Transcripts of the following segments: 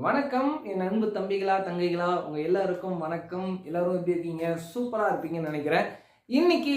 வணக்கம் என் அன்பு தம்பிகளா தங்கைகளா உங்க எல்லாருக்கும் வணக்கம். எல்லாரும் எப்படி இருக்கீங்க? சூப்பரா இருப்பீங்கன்னு நினைக்கிறேன். இன்னைக்கு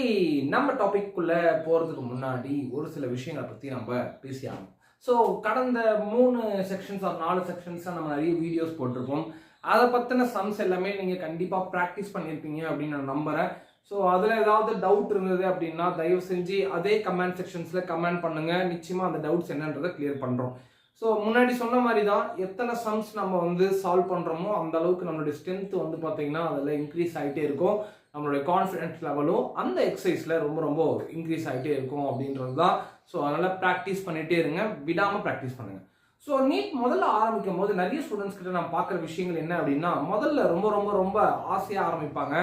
நம்ம டாபிக்குள்ள போறதுக்கு முன்னாடி ஒரு சில விஷயங்களை பத்தி நம்ம பேசியாகணும். ஸோ கடந்த 3 செக்ஷன்ஸ் ஆர் 4 செக்ஷன்ஸா நம்ம நிறைய வீடியோஸ் போட்டிருப்போம். அதை பத்தின சம்ஸ் எல்லாமே நீங்க கண்டிப்பா ப்ராக்டிஸ் பண்ணியிருப்பீங்க அப்படின்னு நான் நம்புறேன். ஸோ அதில் ஏதாவது டவுட் இருந்தது அப்படின்னா தயவு செஞ்சு அதே கமெண்ட் செக்ஷன்ஸ்ல கமெண்ட் பண்ணுங்க. நிச்சயமா அந்த டவுட்ஸ் என்னன்றதை கிளியர் பண்றோம். ஸோ முன்னாடி சொன்ன மாதிரி தான் எத்தனை சம்ஸ் நம்ம சால்வ் பண்ணுறோமோ அந்த அளவுக்கு நம்மளுடைய ஸ்ட்ரென்த் பார்த்தீங்கன்னா அதில் இன்க்ரீஸ் ஆகிட்டே இருக்கும். நம்மளுடைய கான்ஃபிடன்ஸ் லெவலும் அந்த எக்ஸசைஸில் ரொம்ப ரொம்ப இன்க்ரீஸ் ஆகிட்டே இருக்கும் அப்படின்றது தான். ஸோ அதனால் ப்ராக்டிஸ் பண்ணிகிட்டே இருங்க, விடாமல் ப்ராக்டிஸ் பண்ணுங்கள். ஸோ நீட் முதல்ல ஆரம்பிக்கும் போது நிறைய ஸ்டூடெண்ட்ஸ் கிட்ட நான் பார்க்குற விஷயங்கள் என்ன அப்படின்னா, முதல்ல ரொம்ப ரொம்ப ரொம்ப ஆசையாக ஆரம்பிப்பாங்க,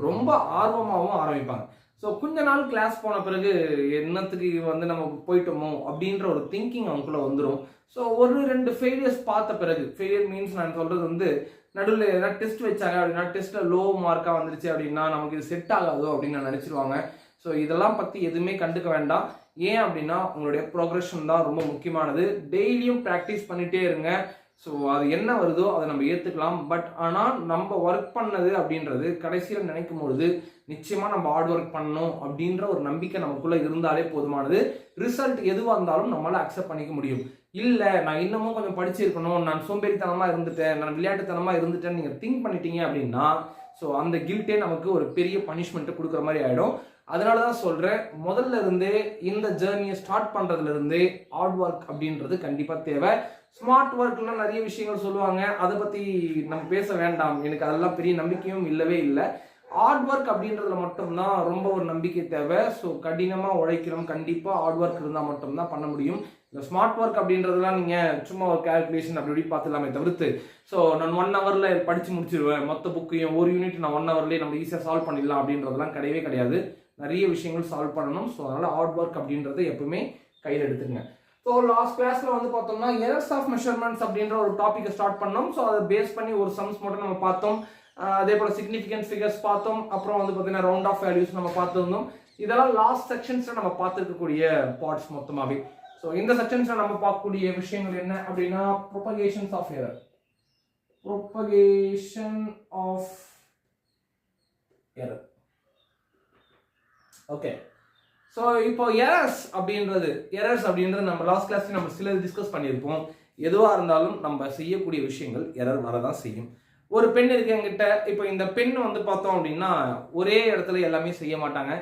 ரொம்ப ஆர்வமாகவும் ஆரம்பிப்பாங்க. ஸோ கொஞ்ச நாள் கிளாஸ் போன பிறகு என்னத்துக்கு நம்ம போயிட்டோமோ அப்படின்ற ஒரு திங்கிங் அவங்களுக்குள்ள வந்துடும். ஸோ ஒரு 2 ஃபெயிலியர்ஸ் பார்த்த பிறகு, ஃபெயிலியர் மீன்ஸ் நான் சொல்றது நடுவில் ஏதாவது டெஸ்ட் வச்சாங்க அப்படின்னா டெஸ்ட்ல லோ மார்க்காக வந்துருச்சு அப்படின்னா நமக்கு இது செட் ஆகாதோ அப்படின்னு நான் நினச்சிருவாங்க. ஸோ இதெல்லாம் பற்றி எதுவுமே கண்டுக்க வேண்டாம். ஏன் அப்படின்னா உங்களுடைய ப்ரோக்ரஷன் தான் ரொம்ப முக்கியமானது. டெய்லியும் ப்ராக்டிஸ் பண்ணிட்டே இருங்க. ஸோ அது என்ன வருதோ அதை நம்ம ஏற்றுக்கலாம். பட் ஆனால் நம்ம ஒர்க் பண்ணது அப்படின்றது கடைசியில் நினைக்கும் பொழுது நிச்சயமாக நம்ம ஹார்ட் ஒர்க் பண்ணணும் அப்படின்ற ஒரு நம்பிக்கை நமக்குள்ளே இருந்தாலே போதுமானது. ரிசல்ட் எதுவாக இருந்தாலும் நம்மளால் அக்செப்ட் பண்ணிக்க முடியும். இல்லை நான் இன்னமும் கொஞ்சம் படிச்சிருக்கணும், நான் சோம்பேறித்தனமாக இருந்துட்டேன், நான் விளையாட்டுத்தனமாக இருந்துட்டேன்னு நீங்கள் திங்க் பண்ணிட்டீங்க அப்படின்னா ஸோ அந்த கில்ட்டே நமக்கு ஒரு பெரிய பனிஷ்மெண்ட்டை கொடுக்குற மாதிரி ஆகிடும். அதனால தான் சொல்கிறேன், முதல்ல இருந்தே இந்த ஜேர்னியை ஸ்டார்ட் பண்ணுறதுல இருந்தே ஹார்ட் ஒர்க் அப்படின்றது கண்டிப்பாக தேவை. ஸ்மார்ட் ஒர்க்லாம் நிறைய விஷயங்கள் சொல்லுவாங்க, அதை பற்றி நம்ம பேச வேண்டாம். எனக்கு அதெல்லாம் பெரிய நம்பிக்கையும் இல்லவே இல்லை. ஹார்ட் ஒர்க் அப்படின்றதுல மட்டும்தான் ரொம்ப ஒரு நம்பிக்கை தேவை. ஸோ கடினமாக உழைக்கணும், கண்டிப்பாக ஹார்ட் ஒர்க் இருந்தால் மட்டும்தான் பண்ண முடியும். இந்த ஸ்மார்ட் ஒர்க் அப்படின்றதுலாம் நீங்கள் சும்மா ஒரு கேல்குலேஷன் அப்படி பார்த்துலாமே தவிர்த்து ஸோ நான் 1 ஹவரில் படித்து முடிச்சிருவேன், மொத்த புக்கையும் ஒரு யூனிட் நான் 1 ஹவர்லேயே நம்ம ஈஸியாக சால்வ் பண்ணிடலாம் அப்படின்றதெல்லாம் கிடையவே கிடையாது. நிறைய விஷயங்கள் சால்வ் பண்ணணும். ஸோ அதனால் ஹார்ட் ஒர்க் அப்படின்றத எப்பவுமே கையில் எடுத்துங்க. ஸோ லாஸ்ட் கிளாஸில் பார்த்தோம்னா எரர்ஸ் ஆஃப் மெஷர்மெண்ட்ஸ் அப்படின்ற ஒரு டாப்பிக்கை ஸ்டார்ட் பண்ணோம். ஸோ அதை பேஸ் பண்ணி ஒரு சம்ஸ் மட்டும் நம்ம பார்த்தோம். அதே போல் சிக்னிஃபிகன்ட் ஃபிகர்ஸ் பார்த்தோம். அப்புறம் பார்த்தீங்கன்னா ரவுண்ட் ஆஃப் வேல்யூஸ் நம்ம பார்த்துருந்தோம். இதெல்லாம் லாஸ்ட் செக்ஷன்ஸில் நம்ம பார்த்துருக்கக்கூடிய பார்ட்ஸ் மொத்தமாகவே. ஸோ இந்த செக்ஷன்ஸில் நம்ம பார்க்கக்கூடிய விஷயங்கள் என்ன அப்படின்னா propagations of error, propagation of error. Okay, so இப்போ எரர்ஸ் அப்படின்றது நம்ம லாஸ்ட் கிளாஸ்ல நம்ம சில டிஸ்கஸ் பண்ணியிருப்போம். எதுவாக இருந்தாலும் நம்ம செய்யக்கூடிய விஷயங்கள் எரர் வரதான் செய்யும். ஒரு பெண் இருக்கு என்கிட்ட. இப்போ இந்த பெண் பார்த்தோம் அப்படின்னா ஒரே இடத்துல எல்லாமே செய்ய மாட்டாங்க.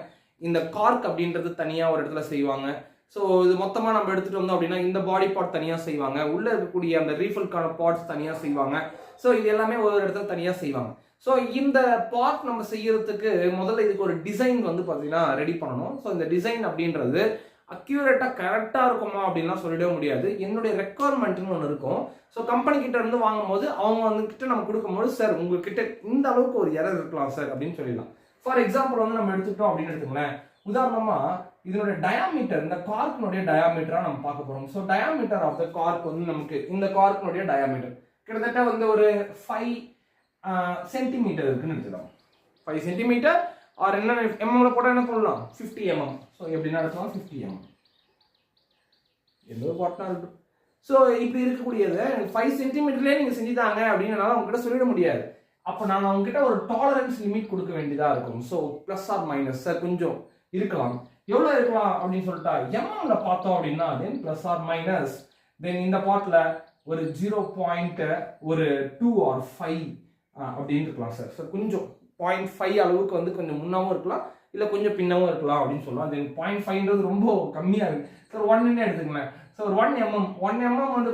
இந்த கார்க் அப்படின்றது தனியாக ஒரு இடத்துல செய்வாங்க. ஸோ இது மொத்தமாக நம்ம எடுத்துகிட்டு வந்தோம் அப்படின்னா இந்த பாடி பார்ட் தனியாக செய்வாங்க, உள்ளே இருக்கக்கூடிய அந்த ரீஃபில்கான பார்ட்ஸ் தனியாக செய்வாங்க. ஸோ இது எல்லாமே ஒரு இடத்துல தனியாக செய்வாங்க. ஸோ இந்த பார்ட் நம்ம செய்யறதுக்கு முதல்ல இதுக்கு ஒரு டிசைன் பார்த்தீங்கன்னா ரெடி பண்ணணும். ஸோ இந்த டிசைன் அப்படின்றது அக்யூரேட்டாக கரெக்டாக இருக்குமா அப்படின்லாம் சொல்லிடவே முடியாது. என்னுடைய ரெக்குவயர்மெண்ட்னு ஒன்று இருக்கும். ஸோ கம்பெனி கிட்ட இருந்து வாங்கும்போது அவங்க கிட்ட நம்ம கொடுக்கும்போது சார் உங்ககிட்ட இந்த அளவுக்கு ஒரு எரர் இருக்கலாம் சார் அப்படின்னு சொல்லிடலாம். ஃபார் எக்ஸாம்பிள் நம்ம எடுத்துக்கிட்டோம் அப்படின்னு எடுத்துங்களேன். உதாரணமா இதனுடைய டயாமீட்டர், இந்த கார்க்கினுடைய டயாமீட்டரா நம்ம பார்க்க போறோம். So diameter of the cork நமக்கு இந்த கார்க்கினுடைய டயாமீட்டர் கிட்டத்தட்ட ஒரு 5 சென்டிமீட்டர் இருக்குன்னு எடுத்துக்கலாம். 5 சென்டிமீட்டர் ஆர் என்ன எம்எம்ல போட்டால் என்ன பண்ணலாம், 50 mm. ஸோ எப்படின்னா எடுக்கலாம் 50 mm எந்த பாட்னா இருக்கு. ஸோ இப்படி இருக்கக்கூடியது 5 சென்டிமீட்டர்லேயே நீங்கள் செஞ்சுட்டாங்க அப்படின்னு அவங்ககிட்ட சொல்லிட முடியாது. அப்போ நான் அவங்ககிட்ட ஒரு டாலரன்ஸ் லிமிட் கொடுக்க வேண்டியதாக இருக்கும். ஸோ ப்ளஸ் ஆர் மைனஸ் சார் கொஞ்சம் இருக்கலாம், எவ்வளோ இருக்கலாம் அப்படின்னு சொல்லிட்டா எம்எம்ல பார்த்தோம் அப்படின்னா then plus or minus then இந்த பாட்டில் ஒரு 0.2 or 5 அப்படின்னு இருக்கலாம் சார். ஸோ கொஞ்சம் 0.5 அளவுக்கு கொஞ்சம் முன்னாவும் இருக்கலாம், இல்லை கொஞ்சம் பின்னாவும் இருக்கலாம் அப்படின்னு சொல்லலாம். தென் 0.5ன்றது ரொம்ப கம்மியாக இருக்கு சார், 1ன்னு எடுத்துக்கலாம். ஸோ ஒரு 1 mm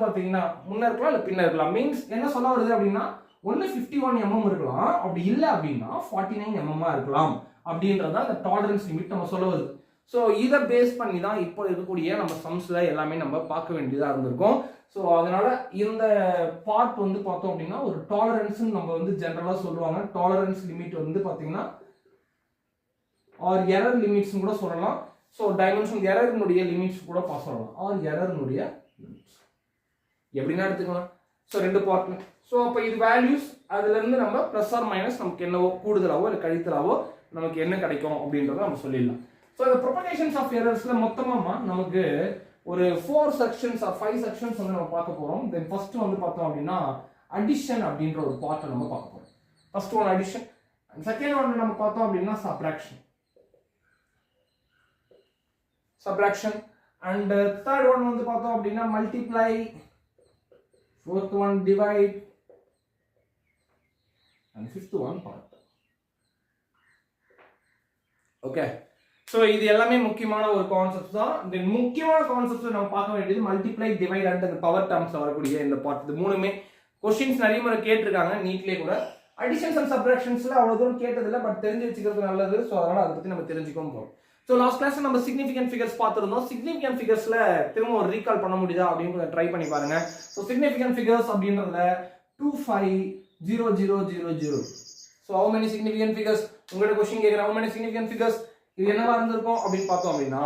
பார்த்தீங்கன்னா முன்ன இருக்கலாம் இல்லை பின்ன இருக்கலாம். மீன்ஸ் என்ன சொல்ல வருது அப்படின்னா ஒன்று 51 mm இருக்கலாம், அப்படி இல்லை அப்படின்னா 49 mm இருக்கலாம் அப்படின்றது தான் அந்த டாலரன்ஸ் லிமிட் நம்ம சொல்ல வருது. ஸோ இதை பேஸ் பண்ணி தான் இப்போ இருக்கக்கூடிய நம்ம சம்ஸ்ல எல்லாமே நம்ம பார்க்க வேண்டியதாக இருந்திருக்கும். ஸோ அதனால இந்த பார்ட் பார்த்தோம் அப்படின்னா ஒரு டாலரன்ஸ் நம்ம ஜென்ரலாக சொல்லுவாங்க. டாலரன்ஸ் லிமிட் பார்த்தீங்கன்னா ஆர் எரர் லிமிட்ஸ் கூட சொல்லலாம். ஸோ டைமென்ஷன் எரர்னுடைய லிமிட்ஸ் கூட சொல்லலாம், ஆர் எரர்னுடைய லிமிட்ஸ் எப்படின்னா எடுத்துக்கலாம். ஸோ 2 பார்ட்ல. ஸோ அப்போ இது வேல்யூஸ் அதுலேருந்து நம்ம ப்ளஸ் ஆர் மைனஸ் நமக்கு என்னவோ கூடுதலாவோ இல்லை கழித்தலாவோ நமக்கு என்ன கிடைக்கும் அப்படின்றத நம்ம சொல்லிடலாம். ஸோ இந்த ப்ரொபகேஷன்ஸ் ஆஃப் எரர்ஸ்ல மொத்தமாக நமக்கு ஒரு 4 செக்ஷன்ஸ் ஆர் 5 செக்ஷன்ஸ் நம்ம பார்க்க போகிறோம். தென் ஃபர்ஸ்ட் பார்த்தோம் அப்படின்னா அடிஷன் அப்படின்ற ஒரு பார்ட்டை நம்ம பார்க்க போறோம். First one addition, second one நம்ம பார்த்தோம் அப்படின்னா சப்ராக்ஷன் அண்ட் தேர்ட் ஒன் வந்து பார்த்தோம் அப்படின்னா multiply, fourth one divide and fifth one part. Okay, so இது எல்லாமே முக்கியமான ஒரு கான்செப்ட் தான். இந்த முக்கியமான கான்செப்ட் நம்ம பார்க்க வேண்டியது மல்டிப்ளை, டிவைட் அண்ட் அந்த பவர் டேர்ம்ஸ் வரக்கூடிய இந்த பார்ட். இது மூணுமே கொஸ்டின்ஸ் நிறைய முறை கேட்டிருக்காங்க நீட்லேயே கூட. அடிஷன்ஸ் அண்ட் சப்ராக்ஷன்ஸ்ல அவ்வளோ தூரம் கேட்டதில்லை, பட் தெரிஞ்சு வச்சுக்கிறது நல்லது. ஸோ அதனால அதை பற்றி நம்ம தெரிஞ்சுக்கவும் போகிறோம். ஸோ லாஸ்ட் கிளாஸ் நம்ம சிக்னிஃபிகன்ட் ஃபிகர்ஸ் பார்த்துருந்தோம். சிக்னிஃபிகன்ட் ஃபிகர்ஸ்ல திரும்ப ஒரு ரீகால் பண்ண முடியுதா அப்படின்னு கொஞ்சம் ட்ரை பண்ணி பாருங்க. ஸோ சிக்னிஃபிகன்ட் ஃபிகர்ஸ் அப்படின்றதுல 250000. So how many significant figures? உங்களோட கொஸ்டின் கேட்குற how many significant figures இது என்னவா இருந்திருக்கும் அப்படின்னு பார்த்தோம் அப்படின்னா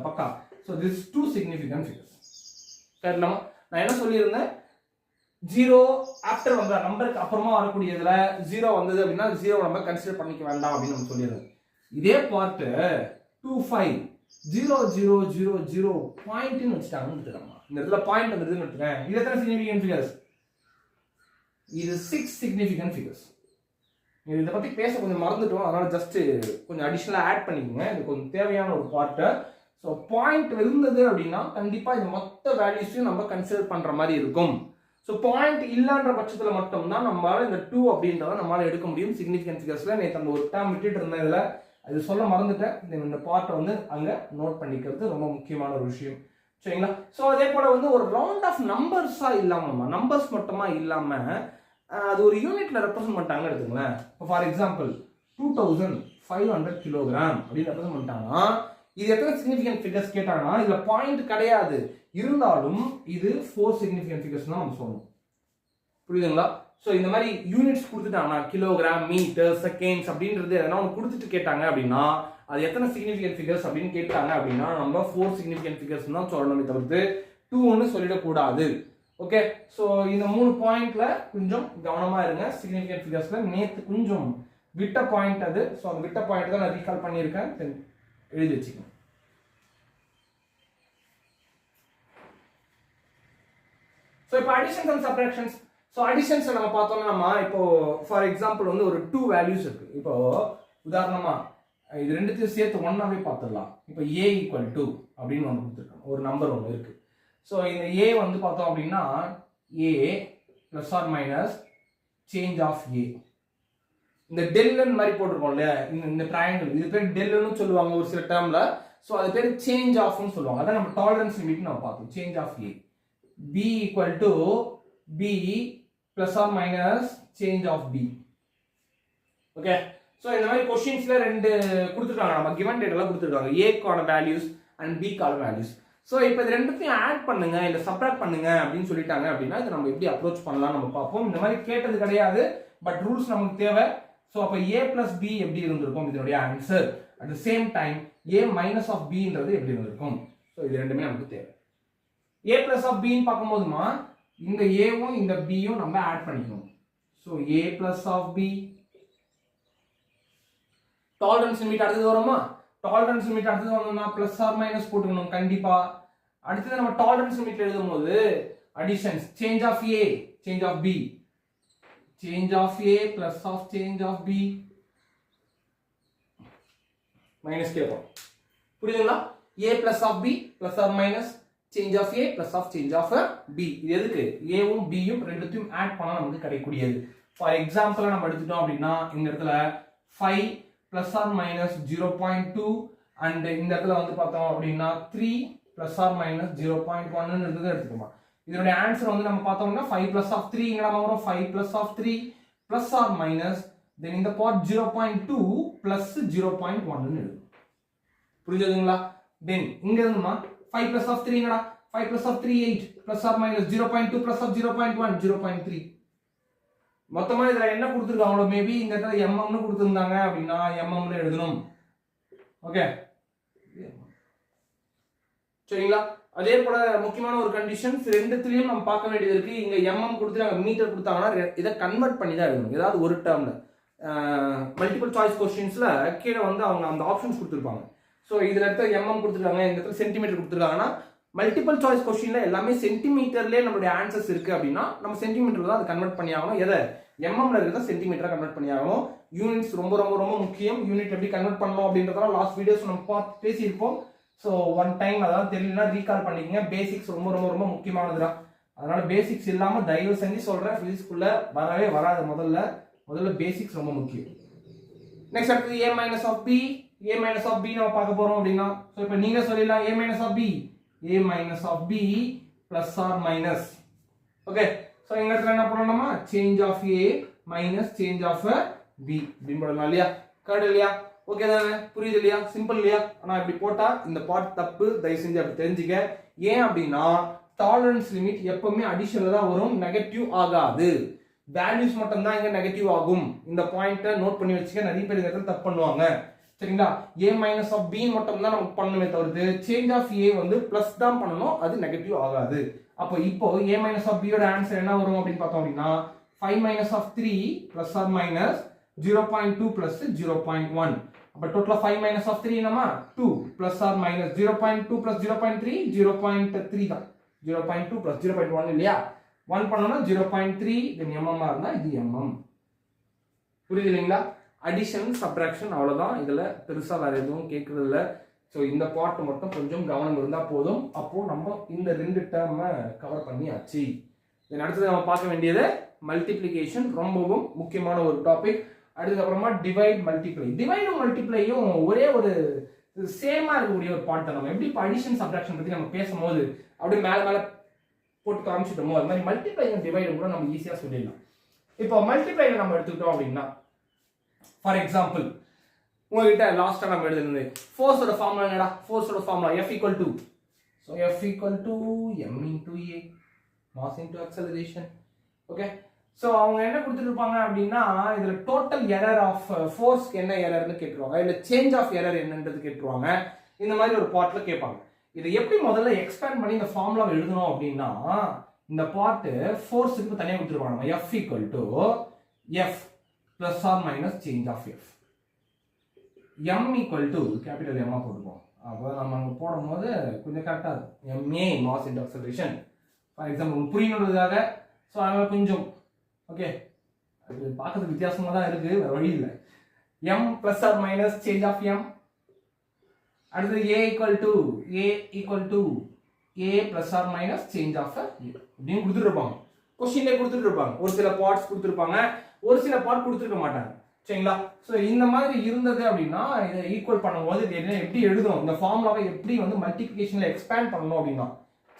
பக்கா. So this 2 significant figures. சரிங்களா? நான் என்ன சொல்லியிருந்தேன், 0 ஆஃப்டர் வந்த நம்பருக்கு அப்புறமா வரக்கூடியதுல 0 வந்தது அப்படின்னா 0 நம்ம கன்சிடர் பண்ணிக்க வேண்டாம் அப்படின்னு நம்ம சொல்லியிருந்தோம். இதே பார்ட் 250000 பாயிண்ட்னு வச்சுட்டாங்கன்னு எடுத்துக்கோங்க. இந்த இடத்துல பாயிண்ட் வந்துருதுன்னு எடுத்துக்கேன். இது எத்தனை சிக்னிஃபிகன்ட் ஃபிகர்ஸ்? இது 6 சிக்னிஃபிகன்ட் ஃபிகர்ஸ். இதை பத்தி பேச கொஞ்சம் மறந்துட்டோம், அதனால ஜஸ்ட் கொஞ்சம் அடிஷனலா ஆட் பண்ணிக்கோங்க. இது கொஞ்சம் தேவையான ஒரு பார்ட். ஸோ பாயிண்ட் இருந்தது அப்படின்னா கண்டிப்பா இந்த மொத்த வேல்யூஸையும் நம்ம கன்சிடர் பண்ற மாதிரி இருக்கும். ஸோ பாயிண்ட் இல்லைன்ற பட்சத்தில் மட்டும்தான் நம்மளால இந்த 2 அப்படின்றத நம்மளால எடுக்க முடியும் சிக்னிஃபிகன்ட் ஃபிகர்ஸ்ல. நேற்று அந்த ஒரு டேர்ம் விட்டுட்டு இருந்தேன், இதுல அது சொல்ல மறந்துட்டேன். இந்த பார்ட்டை வந்து அங்க நோட் பண்ணிக்கிறது ரொம்ப முக்கியமான ஒரு விஷயம். சரிங்களா? ஸோ அதே போல வந்து ஒரு ரவுண்ட் ஆஃப் நம்பர்ஸா இல்லாம, நம்பர்ஸ் மட்டுமா இல்லாம அது ஒரு யூனிட்ல ரெப்ரசென்ட் பண்ணிட்டாங்கன்னு எடுத்துங்களேன். இப்போ ஃபார் எக்ஸாம்பிள் 2500 கிலோகிராம் அப்படின்னு ரெப்ரசென்ட் பண்ணிட்டாங்கன்னா இது எத்தனை சிக்னிஃபிகன்ட் ஃபிகர்ஸ் கேட்டாங்கன்னா இதுல பாயிண்ட் கிடையாது, இருந்தாலும் இது 4 சிக்னிஃபிகன்ட் ஃபிகர்ஸ் தான் நம்ம சொல்லணும். புரியுதுங்களா? ஸோ இந்த மாதிரி யூனிட்ஸ் கொடுத்துட்டாங்கன்னா கிலோகிராம், மீட்டர், செகண்ட்ஸ் அப்படின்றது எதனா ஒன்று கொடுத்துட்டு கேட்டாங்க அப்படின்னா அது எத்தனை சிக்னிஃபிகன்ட் ஃபிகர்ஸ் அப்படின்னு கேட்டாங்க அப்படின்னா நம்ம 4 சிக்னிஃபிகன்ட் ஃபிகர்ஸ் தான் சொல்லணுமே தவிர்த்து 2 சொல்லிடக்கூடாது. ஓகே, ஸோ இந்த 3 பாயிண்ட்ல கொஞ்சம் கவனமா இருங்க. சிக்னிஃபிகன்ட் ஃபிகர்ஸ்ல நேற்று கொஞ்சம் விட்ட பாயிண்ட் அது. ஸோ அந்த விட்ட பாயிண்ட் தான் நான் ரீகால் பண்ணியிருக்கேன், எழுதி வச்சுக்கோங்க. ஸோ இப்போ additions and subtractions. So additions நம்ம பார்த்தோம்னா நம்ம இப்போ ஃபார் எக்ஸாம்பிள் வந்து ஒரு 2 வேல்யூஸ் இருக்கு. இப்போ உதாரணமா இது ரெண்டுத்தையும் சேர்த்து ஒன்னாவே பார்த்துடலாம். இப்போ a = 2 அப்படின்னு ஒன்று கொடுத்துருக்காங்க, ஒரு நம்பர் ஒன்று இருக்கு. ஸோ இந்த a வந்து பார்த்தோம் அப்படின்னா a plus or minus change of a. இந்த டெல்லுன்னு மாதிரி போட்டிருக்கோம் இல்லையா, இந்த ட்ரையாங்கிள் இது பேர் டெல்லுன்னு சொல்லுவாங்க ஒரு சில டேர்ம்ல. ஸோ அது பேர் சேஞ்ச் ஆஃப்னு சொல்லுவாங்க. அதான் நம்ம டாலரன்ஸ் லிமிட் நம்ம பார்த்தோம். Change of a b = b plus or minus change of b. Okay, so இந்த மாதிரி கொஸ்டின்ஸ்ல ரெண்டு கொடுத்துருக்காங்க, நம்ம கிவன் டேட்டால கொடுத்துருக்காங்க, a க்கான வேல்யூஸ் அண்ட் b க்கான வேல்யூஸ். ஸோ இப்போ இது ரெண்டுத்தையும் ஆட் பண்ணுங்க இல்லை சப்ராக்ட் பண்ணுங்க அப்படின்னு சொல்லிட்டாங்க அப்படின்னா இது நம்ம எப்படி அப்ரோச் பண்ணலாம் நம்ம பார்ப்போம். இந்த மாதிரி கேட்டது கிடையாது, பட் ரூல்ஸ் நமக்கு தேவை. ஸோ அப்போ a plus b எப்படி இருந்திருக்கும் இதனுடைய answer, at the same time a minus of bன்றது எப்படி இருந்திருக்கும். ஸோ இது ரெண்டுமே நமக்கு தேவை. a plus of b பார்க்கும்போதுமா இந்த ஏவும் இந்த பியும் நம்ம ஆட் பண்ணிக்கணும். So a plus of b tolerance limit அடுத்தது வருமா, டாலரன்ஸ் லிமிட் அடுத்தது வரணும்னா பிளஸ் ஆர் மைனஸ் போட்டுக்கணும் கண்டிப்பா. அடுத்தது நம்ம டாலரன்ஸ் லிமிட் எழுதும் போது additions change of a change of b, change of a plus of change of b minus கேட்போம். புரியுதுங்களா? a plus of b plus or minus change of a plus of change of b. இது எதுக்கு, ஏவும் பியும் ரெண்டுத்தையும் add பண்ணா நமக்கு கிடைக்கக்கூடியது. ஃபார் எக்ஸாம்பிள் நம்ம எடுத்துட்டோம் அப்படின்னா இந்த இடத்துல 5 பிளஸ் ஆர் மைனஸ் 0.2 அண்ட் இந்த இடத்துல வந்து பார்த்தோம் அப்படின்னா 3 பிளஸ் ஆர் மைனஸ் 0.1 எடுத்துக்கோமா. இதனுடைய ஆன்சர் வந்து நம்ம பார்த்தோம்னா 5 பிளஸ் ஆஃப் 3 இங்க நம்ம வரும் 5 plus of 3 plus or minus then இந்த பார்ட் 0.2 பிளஸ் 0.1 எழுதும். புரியுதுங்களா? தென் இங்க இருந்துமா 5 plus of 3 என்னடா 5 plus of 3 8 plus or minus 0.2 plus of 0.1 0.3. மொத்தமா இதுல என்ன கொடுத்திருக்காங்களோ மேபி இந்த இடத்துல mm னு கொடுத்திருந்தாங்க அப்படினா mm னு எழுதணும். ஓகே, சரிங்களா? அதே போல முக்கியமான ஒரு கண்டிஷன்ஸ் ரெண்டுத்துலயும் நம்ம பார்க்க வேண்டியது இருக்கு. இங்க mm கொடுத்துட்டாங்க, மீட்டர் கொடுத்தாங்கன்னா இதை கன்வெர்ட் பண்ணி தான் எழுதணும். ஏதாவது ஒரு டேர்ம்ல மல்டிபிள் சாய்ஸ் क्वेश्चंसல கீழ வந்து அவங்க அந்த ஆப்ஷன்ஸ் கொடுத்திருப்பாங்க. ஸோ இதில் இடத்துல mm கொடுத்துருக்காங்க, இந்த இடத்துல சென்டிமீட்டர் கொடுத்துருக்காங்கன்னா மல்டிபிள் சாய்ஸ் கொஸ்டின்ல எல்லாமே சென்டிமீட்டர்லேயே நம்மளுடைய ஆன்சர்ஸ் இருக்கு அப்படின்னா நம்ம சென்டிமீட்டர்ல தான் அதை கன்வெர்ட் பண்ணி ஆகணும். எதை எம்எம்ல இருக்கிறத சென்டிமீட்டரா கன்வெர்ட் பண்ணி ஆகணும். யூனிட்ஸ் ரொம்ப ரொம்ப ரொம்ப முக்கியம். யூனிட் எப்படி கன்வெர்ட் பண்ணணும் அப்படின்றதெல்லாம் லாஸ்ட் வீடியோஸ் நம்ம பேசியிருப்போம். ஸோ ஒன் டைம் அதாவது தெரியலனா ரீகால் பண்ணிக்கங்க. பேசிக்ஸ் ரொம்ப ரொம்ப ரொம்ப முக்கியமானதுதான். அதனால பேசிக்ஸ் இல்லாம தயவு செஞ்சு சொல்றேன், பிசிக்ஸ்குள்ள வரவே வராது. முதல்ல பேசிக்ஸ் ரொம்ப முக்கியம். நெக்ஸ்ட் அடுத்து a minus of b. a minus of b நம்ம பார்க்க போறோம் அப்படின்னா ஸோ இப்போ நீங்க சொல்லிடலாம் a minus of b, a minus of b plus or minus. Okay, so எங்க இடத்துல என்ன பண்ணணுமா, change of a minus change of b அப்படின்னு போடலாம் இல்லையா? கரெக்ட் இல்லையா? ஓகே தானே? புரியுது இல்லையா? சிம்பிள் இல்லையா? ஆனா இப்படி போட்டா இந்த பார்ட் தப்பு, தயவு செஞ்சு அப்படி தெரிஞ்சுக்க. ஏன் அப்படின்னா டாலரன்ஸ் லிமிட் எப்பவுமே அடிஷனல் தான் வரும், நெகட்டிவ் ஆகாது. வேல்யூஸ் மட்டும் தான் இங்க நெகட்டிவ் ஆகும். இந்த பாயிண்ட்டை நோட் பண்ணி வச்சுக்க. நிறைய பேர் இந்த இடத்துல தப்பு பண்ணுவாங்க. சரிங்களா? a மைனஸ் ஆஃப் b மட்டும் தான் நமக்கு பண்ணணுமே தவிர்த்து சேஞ்ச் ஆஃப் a வந்து பிளஸ் தான் பண்ணணும், அது நெகட்டிவ் ஆகாது. அப்போ இப்போ a மைனஸ் ஆஃப் b யோட ஆன்சர் என்ன வரும் அப்படின்னு பார்த்தோம் அப்படின்னா 5 minus of 3 plus or minus 0.2 plus 0.1. அப்போ டோட்டலா 5 மைனஸ் ஆஃப் 3 என்னமா 2 பிளஸ் ஆர் மைனஸ் 0.2 பிளஸ் 0.3 0.3 தான். 0.2 பிளஸ் 0.1 இல்லையா? 1 பண்ணோம்னா 0.3, தென் mm இருந்தா இது mm. புரியுது இல்லைங்களா? அடிஷன் சப்ட்ராக்ஷன் அவ்வளவுதான். இதுல பெருசா வேற எதுவும் கேட்கறது இல்லை. ஸோ இந்த பார்ட் மட்டும் கொஞ்சம் கவனம் இருந்தா போதும். அப்போ நம்ம இந்த ரெண்டு டேர்ம் கவர் பண்ணியாச்சு. தென் அடுத்தது நம்ம பார்க்க வேண்டியது மல்டிப்ளிகேஷன், ரொம்பவும் முக்கியமான ஒரு டாபிக். அதுக்கப்புறமா டிவைட் மல்டிப்ளை. டிவைடும் மல்டிப்ளையும் ஒரே ஒரு சேமா இருக்கக்கூடிய ஒரு பார்ட் தான். நம்ம எப்படி இப்போ அடிஷன் சப்ட்ராக்ஷன் பத்தி நம்ம பேசும்போது அப்படியே மேல போட்டு காமிச்சிட்டோமோ அது மாதிரி மல்டிப்ளையும் டிவைடும் கூட நம்ம ஈஸியா சொல்லிடலாம். இப்போ மல்டிப்ளைல நம்ம எடுத்துக்கிட்டோம் அப்படின்னா ஃபார் எக்ஸாம்பிள் உங்ககிட்ட லாஸ்டா நம்ம எழுதுனது ஃபோர்ஸோட ஃபார்முலா என்னடா? ஃபோர்ஸோட formula F equal to m into a mass into acceleration. Okay, so அவங்க என்ன கொடுத்துருப்பாங்க அப்படின்னா இதுல டோட்டல் எரர் ஆஃப் ஃபோர்ஸ்க்கு என்ன எரர்னு கேட்டுருவாங்க, இல்லை சேஞ்ச் ஆஃப் எரர் என்னன்றது கேட்டுருவாங்க. இந்த மாதிரி ஒரு பார்ட்ல கேட்பாங்க. இதை எப்படி முதல்ல எக்ஸ்பேண்ட் பண்ணி இந்த ஃபார்முலாவை எழுதணும் அப்படின்னா இந்த பார்ட் ஃபோர்ஸுக்கு தனியாக கொடுத்துருப்பாங்க. நம்ம F equal to F plus or minus change of F. M equal to capital M போட்டுப்போம். அப்போ நம்ம அங்கே போடும்போது கொஞ்சம் கரெக்டாக இருக்கும். MA mass into acceleration for example புரியணுன்றதுக்காக. ஸோ அதனால கொஞ்சம் ஓகே, அது பார்க்கறதுக்கு வித்தியாசமாக தான் இருக்கு, வேற வழி இல்லை. M plus or minus change of M. அடுத்து A equal to A plus or minus change of A அப்படின்னு கொடுத்துருப்பாங்க. கொஸ்டின்லேயே கொடுத்துருப்பாங்க. ஒரு சில பார்ட்ஸ் கொடுத்துருப்பாங்க, ஒரு சில பார்ட் கொடுத்துருக்க மாட்டாங்க. சரிங்களா? ஸோ இந்த மாதிரி இருந்தது அப்படின்னா இதை ஈக்குவல் பண்ணும்போது எப்படி எழுதணும், இந்த ஃபார்முலாவை எப்படி வந்து மல்டிபிகேஷன்ல எக்ஸ்பேண்ட் பண்ணணும் அப்படின்னா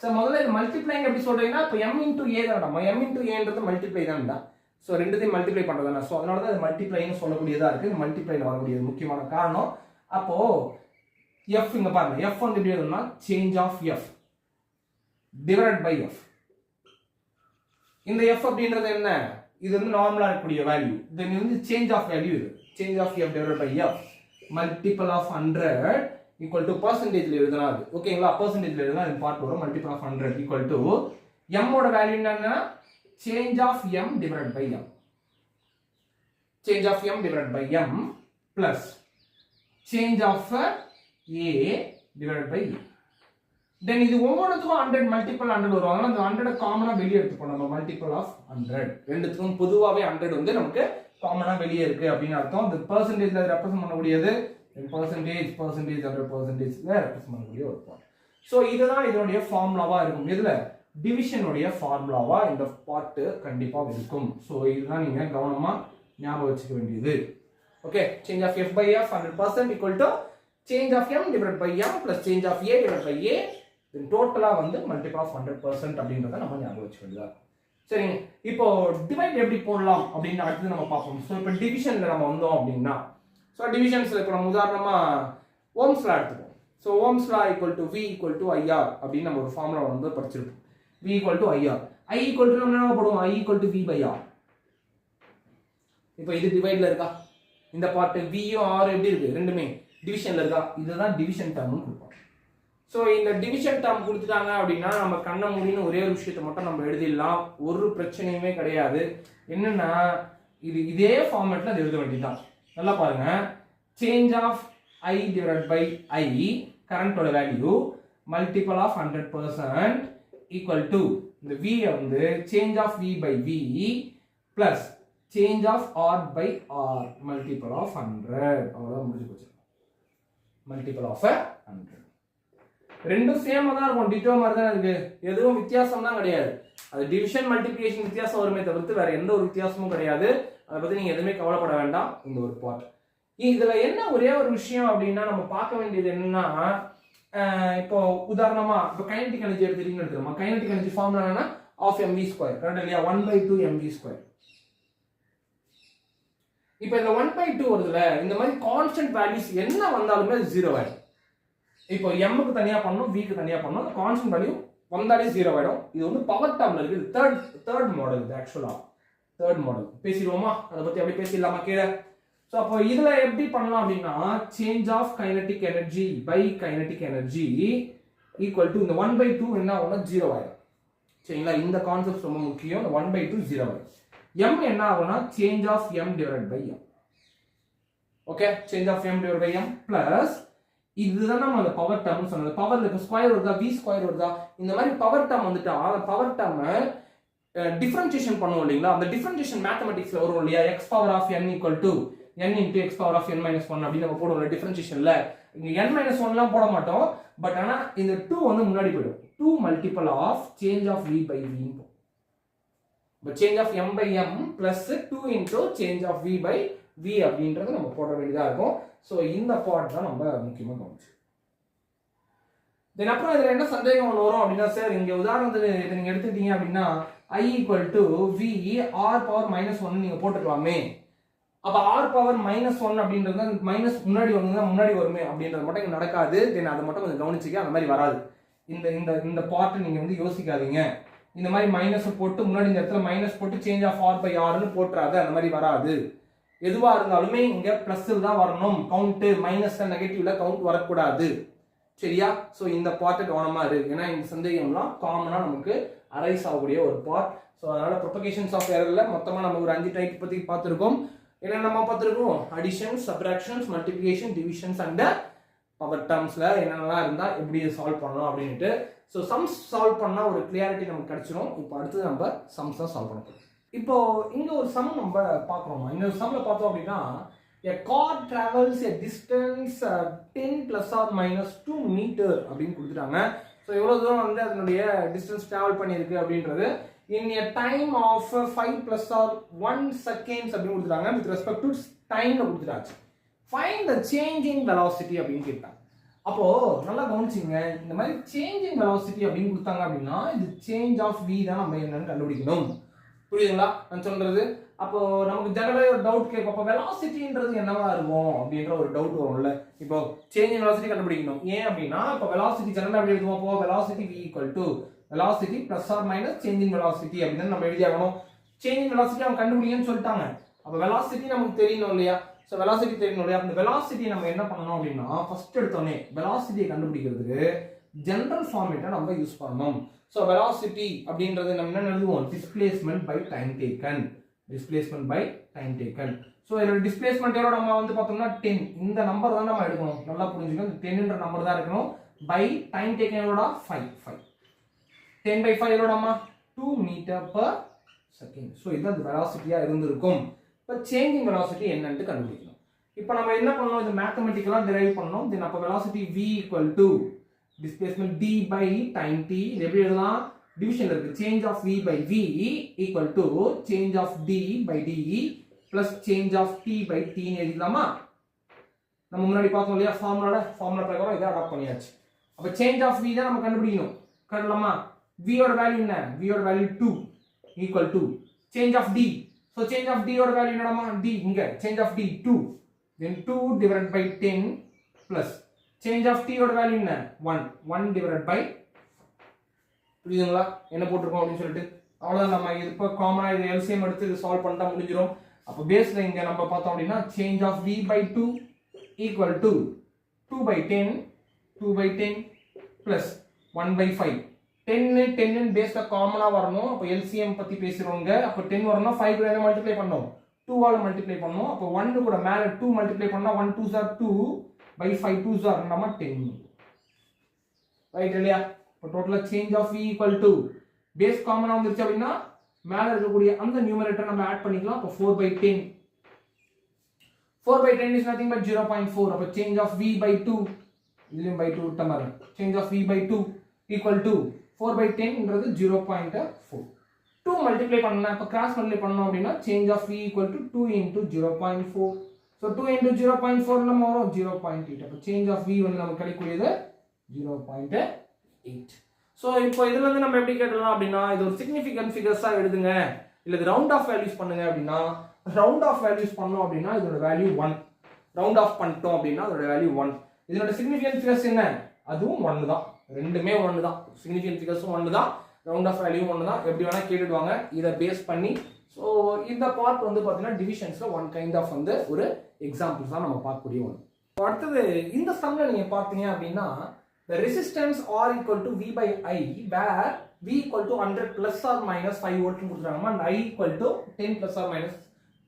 சார் முதல்ல இது மல்டிப்ளைங் எப்படி சொல்றீங்கன்னா இப்போ m into a தான். m into a மல்டிப்ளை தான். ஸோ ரெண்டுத்தையும் மல்டிப்ளை பண்றது தானே. ஸோ அதனால தான் இது மல்டிப்ளைன்னு சொல்லக்கூடியதா இருக்கு. இந்த மல்டிப்ளைல வரக்கூடியது முக்கியமான காரணம். அப்போ f இங்க பாருங்க, f வந்து எப்படி எழுதணும்னா change of f divided by f. இந்த f அப்படின்றது என்ன, இது வந்து நார்மலா இருக்கக்கூடிய வேல்யூ. தென் இது வந்து சேஞ்ச் ஆஃப் வேல்யூ. இது change of f divided by f multiple of 100 equal to percentageல எழுதுனா அது ஓகேங்களா? percentageல எழுதுனா இது பார்ட் வரும். Multiple of 100 equal to m ஓட வேல்யூ என்னன்னா change of m divided by m. change of m divided by m plus change of a divided by a. then இது ஒவ்வொருத்துக்கும் 100 மல்டிபிள் 100 வரும். அதனால அந்த 100 காமனா வெளியே எடுத்துப்போம் நம்ம. மல்டிபிள் ஆஃப் 100 ரெண்டுத்துக்கும் பொதுவாவே 100 வந்து நமக்கு காமனா வெளியே இருக்கு அப்படின்னு அர்த்தம். இந்த பெர்சன்டேஜ்ல ரெப்ரசன்ட் பண்ணக்கூடியது percentage 100% ரெப்ரசன்ட் பண்ணக்கூடிய ஒரு பார்ட். ஸோ இதுதான் இதனுடைய ஃபார்முலாவா இருக்கும். இதுல டிவிஷனுடைய ஃபார்முலாவா இந்த பார்ட் கண்டிப்பா இருக்கும். ஸோ இதுதான் நீங்க கவனமா ஞாபகம் வச்சுக்க வேண்டியது. Okay, change of f by f 100% equal to change of m divided by m plus change of a divided by a. then டோட்டலா வந்து மல்டிபிள் ஆஃப் 100% அப்படின்றத நம்ம ஞாபகம் வச்சுக்க வேண்டியதா. சரிங்க, இப்போ டிவைட் எப்படி போடலாம் அப்படின்னு அடுத்து நம்ம பார்ப்போம். ஸோ இப்போ டிவிஷன்ல நம்ம வந்தோம் அப்படின்னா ஸோ டிவிஷன்ஸ்ல இப்போ நம்ம உதாரணமா ஓம்ஸ் லா எடுத்துப்போம். So Ohm's law equal to v equal to IR அப்படின்னு நம்ம ஒரு ஃபார்முலா வந்து படிச்சிருப்போம். v equal to IR, I equal to நம்ம என்ன போடுவோம், I equal to v by r. இப்போ இது டிவைட்ல இருக்கா, இந்த பார்ட் v யும் r எப்படி இருக்கு, ரெண்டுமே டிவிஷன்ல இருக்கா, இதுதான் டிவிஷன் டேர்ம்னு கொடுப்போம். ஸோ இந்த டிவிஷன் டேர்ம் கொடுத்துட்டாங்க அப்படின்னா நம்ம கண்ண மூடின்னு ஒரே ஒரு விஷயத்தை மட்டும் நம்ம எழுதிடலாம், ஒரு பிரச்சனையுமே கிடையாது. என்னன்னா இது இதே ஃபார்மேட்ல அது எழுத வேண்டியதுதான். நல்லா பாருங்க, change of i divided by i கரண்டோட value multiple of 100% equal to இந்த v வந்து change of v by v plus change of r by r multiple of 100. அவ்வளோதான் முடிஞ்சு போச்சு. மல்டிபிள் ஆஃப் 100 ரெண்டும் சேமா தான் இருக்கும், டிட்டோ மாதிரி தான் இருக்கு, எதுவும் வித்தியாசம் தான் கிடையாது. அது டிவிஷன் மல்டிப்ளிகேஷன் வித்தியாசம் வருமே தவிர்த்து வேற எந்த ஒரு வித்தியாசமும் கிடையாது. அதை பத்தி நீங்க எதுவுமே கவலைப்பட வேண்டாம். இந்த ஒரு பார்ட் இதுல என்ன ஒரே ஒரு விஷயம் அப்படின்னா நம்ம பார்க்க வேண்டியது என்னன்னா, இப்போ உதாரணமா இப்போ கைனடிக் எனர்ஜி எடுத்துட்டீங்கன்னு எடுத்துக்கோமா. கைனடிக் எனர்ஜி ஃபார்முலா என்னன்னா ஆஃப் mv ஸ்கொயர், கரெக்ட் இல்லையா? 1/2 mv ஸ்கொயர். இப்போ இந்த 1/2 வருதுல, இந்த மாதிரி கான்ஸ்டன்ட் வேல்யூஸ் என்ன வந்தாலுமே 0 ஆயிடும். இப்போ m-க்கு தனியா பண்ணணும், v-க்கு தனியா பண்ணணும், கான்ஸ்டன்ட் வேல்யூ வந்தாலே 0 ஆயிடும். இது வந்து பவர் டேர்ம்ல இருக்கு. தேர்ட் மாடல் இது. ஆக்சுவலா தேர்ட் மாடல் பேசிடுவோமா, அதை பத்தி அப்படியே பேசிடலாமா கீழே? ஸோ அப்போ இதுல எப்படி பண்ணலாம் அப்படின்னா, change of kinetic energy by kinetic energy equal to இந்த 1/2 என்ன ஆகும்னா 0 ஆயிடும். சரிங்களா? இந்த கான்செப்ட் ரொம்ப முக்கியம். இந்த 1/2 0 ஆயிடும். m என்ன ஆகும்னா change of m divided by m. Okay, change of m divided by m plus இதுதான் நம்ம அந்த பவர் டேர்ம்னு சொன்னது. பவர்ல இப்போ ஸ்கொயர் வருதா, v ஸ்கொயர் வருதா, இந்த மாதிரி பவர் டேர்ம் வந்துட்டா அந்த பவர் டேர்மை டிஃபரன்ஷியேஷன் பண்ணுவோம் இல்லைங்களா? அந்த டிஃபரன்ஷியேஷன் மேத்தமெட்டிக்ஸ்ல வரும் இல்லையா? x power of n equal to n into x power of n minus 1 அப்படி நம்ம போடுவோம் டிஃபரன்ஷியேஷன்ல. இங்க n minus 1 லாம் போட மாட்டோம், பட் ஆனா இந்த 2 வந்து முன்னாடி போய்டும். 2 multiple of change of v by v. But change of m by m plus 2 into change of v by v அப்படின்றது நம்ம போட வேண்டியதா இருக்கும். சோ இந்த பார்ட் தான் நம்ம முக்கியமா கவனிச்சு. தென் அப்புறம் இதுல என்ன சந்தேகம் வரும் அப்படின்னா, சார் இங்க உதாரணத்துக்கு இதை நீங்க எடுத்துட்டீங்க அப்படின்னா i equal to v r power minus 1 நீங்க போட்டுக்கலாமே. அப்ப r பவர் -1 அப்படின்றது மைனஸ் முன்னாடி வந்து முன்னாடி வருமே அப்படின்றது மட்டும் இங்க நடக்காது. தென் அதை மட்டும் கொஞ்சம் கவனிச்சுக்க, அந்த மாதிரி வராது. இந்த இந்த இந்த பார்ட் நீங்க வந்து யோசிக்காதீங்க. இந்த மாதிரி மைனஸ் போட்டு முன்னாடி இந்த இடத்துல மைனஸ் போட்டு சேஞ்ச் ஆஃப் r பை rன்னு போட்டுறாது, அந்த மாதிரி வராது. எதுவா இருந்தாலுமே இங்க பிளஸ்ல தான் வரணும். கவுண்ட் மைனஸ் நெகட்டிவ்ல கவுண்ட் வரக்கூடாது. சரியா? சோ இந்த பார்ட் கவனமா இருக்கு. ஏன்னா இந்த சந்தேகம்லாம் காமனா நமக்கு அரைஸ் ஆகக்கூடிய ஒரு பார்ட். சோ அதனால ப்ரொபகேஷன்ஸ் ஆஃப் எரர்ல மொத்தமா நம்ம ஒரு 5 டைப் பத்தி பார்த்திருக்கோம். என்ன நம்ம பார்த்திருக்கோம்? Addition, subtractions, multiplication, divisions and power டேர்ம்ஸ்ல என்னென்னலாம் இருந்தா எப்படி சால்வ் பண்ணலாம் அப்படின்ட்டு. ஸோ சம்ஸ் சால்வ் பண்ணா ஒரு கிளியாரிட்டி நமக்கு கிடைச்சிடும். இப்போ அடுத்து நம்ம சம்ஸ் தான் சால்வ் பண்ண போறோம். இப்போ இங்க ஒரு சம் நம்ம பார்க்குறோம். இந்த சம்ல பார்த்தோம் அப்படின்னா, a car travels a distance 10 plus or minus 2 meter அப்படின்னு கொடுத்துட்டாங்க. ஸோ எவ்வளவு தூரம் வந்து அதனுடைய டிஸ்டன்ஸ் டிராவல் பண்ணியிருக்கு அப்படின்றது in a time of 5 plus or 1 seconds அப்படின்னு கொடுத்துட்டாங்க. with respect to time கொடுத்துட்டாச்சு. find the change in velocity அப்படின்னு கேட்டாங்க. அப்போ நல்லா கவனிச்சிங்க, இந்த மாதிரி சேஞ்ச் இன் வெலாசிட்டி அப்படின்னு கொடுத்தாங்க அப்படின்னா இது சேஞ்ச் ஆஃப் v தான் நம்ம என்னன்னு கண்டுபிடிக்கணும். புரியுதுங்களா நான் சொல்றது? அப்போ நமக்கு ஜெனரலா ஒரு டவுட் கேட்கும், அப்போ வெலாசிட்டின்றது என்னவா இருக்கும் அப்படின்ற ஒரு டவுட் வரும்ல. இப்போ சேஞ்ச் இன் வெலாசிட்டி கண்டுபிடிக்கணும். ஏன் அப்படின்னா இப்போ வெலாசிட்டி ஜெனரலா எப்படி எழுதுவோம்? அப்போ velocity v equal to velocity plus or minus change in velocity அப்படின்னு நம்ம எழுதி ஆகணும். சேஞ்ச் இன் வெலாசிட்டி அவங்க கண்டுபிடிக்கணும்னு சொல்லிட்டாங்க. அப்போ வெலாசிட்டி நமக்கு தெரியணும் இல்லையா? ஸோ வெலாசிட்டி தெரியணும் இல்லையா? அந்த வெலாசிட்டி நம்ம என்ன பண்ணணும் அப்படின்னா, ஃபர்ஸ்ட் எடுத்தோடனே வெலாசிட்டியை கண்டுபிடிக்கிறதுக்கு ஜெனரல் ஃபார்மேட்டை நம்ம யூஸ் பண்ணணும். ஸோ வெலாசிட்டி அப்படின்றது நம்ம என்ன எழுதுவோம்? Displacement by time taken. Displacement by time taken. So இதோட டிஸ்பிளேஸ்மெண்ட் எவ்வளோ நம்ம வந்து பார்த்தோம்னா 10. இந்த நம்பர் தான் நம்ம எடுக்கணும். நல்லா புரிஞ்சுக்கணும். 10ன்ற நம்பர் தான் இருக்கணும். பை டைம் டேக்கன் எவ்வளோ? 5. 10 by 5 எவ்வளோமா? 2 meter per second. So இது அந்த வெலாசிட்டியா இருந்திருக்கும். இப்போ சேஞ்சிங் வெலாசிட்டி என்னன்னு கண்டுபிடிக்கணும். இப்போ நம்ம என்ன பண்ணணும்? இது மேத்தமெட்டிக்கலா டிரைவ் பண்ணணும். தென் அப்போ velocity v equal to displacement d by time t. இது எப்படி எழுதலாம்? டிவிஷன் இருக்கு. Change of v by v equal to change of d by d plus change of t by t ன்னு எழுதலாமா? நம்ம முன்னாடி பார்த்தோம் இல்லையா? ஃபார்முலா பிரகாரம் இதை அடாப்ட் பண்ணியாச்சு. அப்போ சேஞ்ச் ஆஃப் v தான் நம்ம கண்டுபிடிக்கணும். கண்டுலாமா? v ஓட வேல்யூ என்ன? v ஓட value 2 equal to change of d. so change of d ஓட வேல்யூ என்னடாமா? d இங்க change of d 2, then 2 divided by 10 plus change of t ஓட வேல்யூ என்ன? 1 divided by, புரியுதுங்களா என்ன போட்டுருக்கோம் அப்படின்னு சொல்லிட்டு? அவ்வளவுதான். நம்ம இப்போ காமனா இது எல்சிஎம் எடுத்து இது சால்வ் பண்ணா முடிஞ்சிரும். அப்ப பேஸ்ல இங்க நம்ம பார்த்தோம் அப்படின்னா change of v by 2 equal to 2 by 10 plus 1 by 5. 10 பேஸ்ல காமனா வரணும். அப்ப LCM பத்தி பேசுறவங்க அப்ப 10 வரணும். 5 கூட என்ன மல்டிப்ளை பண்ணோம்? 2 ஆல மல்டிப்ளை பண்ணோம். அப்ப 1 கூட மேல 2 மல்டிப்ளை பண்ணா 1 2s are 2 by 5 2s are நம்ம 10. ரைட் இல்லையா? இப்போ டோட்டலா change of v equal to base காமனா வந்துருச்சு அப்படின்னா மேல இருக்கக்கூடிய அந்த நியூமரேட்டர் நம்ம ஆட் பண்ணிக்கலாம். அப்போ 4/10 4/10 is nothing but 0.4. அப்போ change of v by 2 இதுலயும் by 2 விட்ட மாதிரி change of v by 2 equal to 4/10 ன்றது 0.4. 2 மல்டிப்ளை பண்ணா அப்ப கிராஸ் மல்டிப்ளை பண்ணோம் அப்படின்னா change of v equal to 2 into 0.4. so 2 into 0.4 நம்ம வரும் 0.8. அப்ப change of v வந்து நமக்கு கிடைக்கக்கூடியது 0.8. so இப்போ இதுல இருந்து நம்ம எப்படி கேட்டலாம் அப்படின்னா இது ஒரு சிக்னிஃபிகன்ட் ஃபிகர்ஸா எழுதுங்க இல்ல இது ரவுண்ட் ஆஃப் வேல்யூஸ் பண்ணுங்க அப்படின்னா ரவுண்ட் ஆஃப் வேல்யூஸ் பண்ணோம் அப்படின்னா இதோட வேல்யூ 1. ரவுண்ட் ஆஃப் பண்ணிட்டோம் அப்படின்னா அதோட வேல்யூ 1. இதோட சிக்னிஃபிகன்ட் ஃபிகர்ஸ் என்ன? அதுவும் 1 தான். ரெண்டுமே 1 தான். சிக்னிஃபிகன்ட் ஃபிகர்ஸும் 1 தான். ரவுண்ட் ஆஃப் வேல்யூ 1 தான். எப்படி வேணா கேட்டுடுவாங்க இத பேஸ் பண்ணி. சோ இந்த பார்ட் வந்து பாத்தீங்கன்னா டிவிஷன்ஸ்ல ஒன் கைண்ட் ஆஃப் வந்து ஒரு எக்ஸாம்பிள்ஸ் தான் நம்ம பார்க்கக்கூடிய ஒன்று. அடுத்தது இந்த சம்ல நீங்க பாத்தீங்க அப்படின்னா the resistance R equal to V by I where V equal to 100 plus or minus 5 volt கொடுத்துட்டாங்க and I equal to 10 plus or minus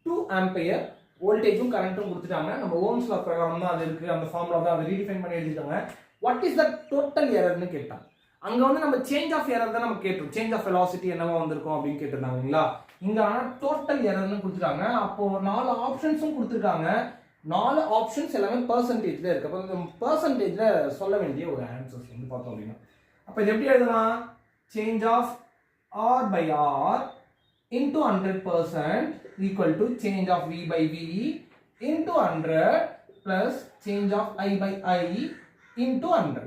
2 ampere வோல்டேஜும் கரண்ட்டும் கொடுத்துட்டாங்க. நம்ம ஓம்ஸ் லா பிரகாரம் தான் அது இருக்கு. அந்த ஃபார்முலா தான் அதை ரீடிஃபைன் பண்ணி எழுதிட்டாங்க. வாட் இஸ் த டோட்டல் எரர்னு கேட்டாங்க. அங்க வந்து நம்ம சேஞ்ச் ஆஃப் எரர் தான் நம்ம கேட்டோம். சேஞ்ச் ஆஃப் வெலாசிட்டி என்னவா வந்திருக்கும் அப்படின்னு கேட்டிருந்தாங்களா. இங்க ஆனா டோட்டல் எரர்னு கொடுத்துட்டாங்க. அப்போ 4 ஆப்ஷன்ஸும் கொடுத்துருக்காங்க. 4 ஆப்ஷன்ஸ் எல்லாமே பெர்சன்டேஜ்ல இருக்கு. அப்போ இந்த பெர்சன்டேஜ்ல சொல்ல வேண்டிய ஒரு ஆன்சர்ஸ் வந்து பார்த்தோம் அப்படின்னா அப்ப இது எப்படி எழுதலாம்? Change of R by R into 100% equal to change of V by V into 100 plus change of I by I into 100.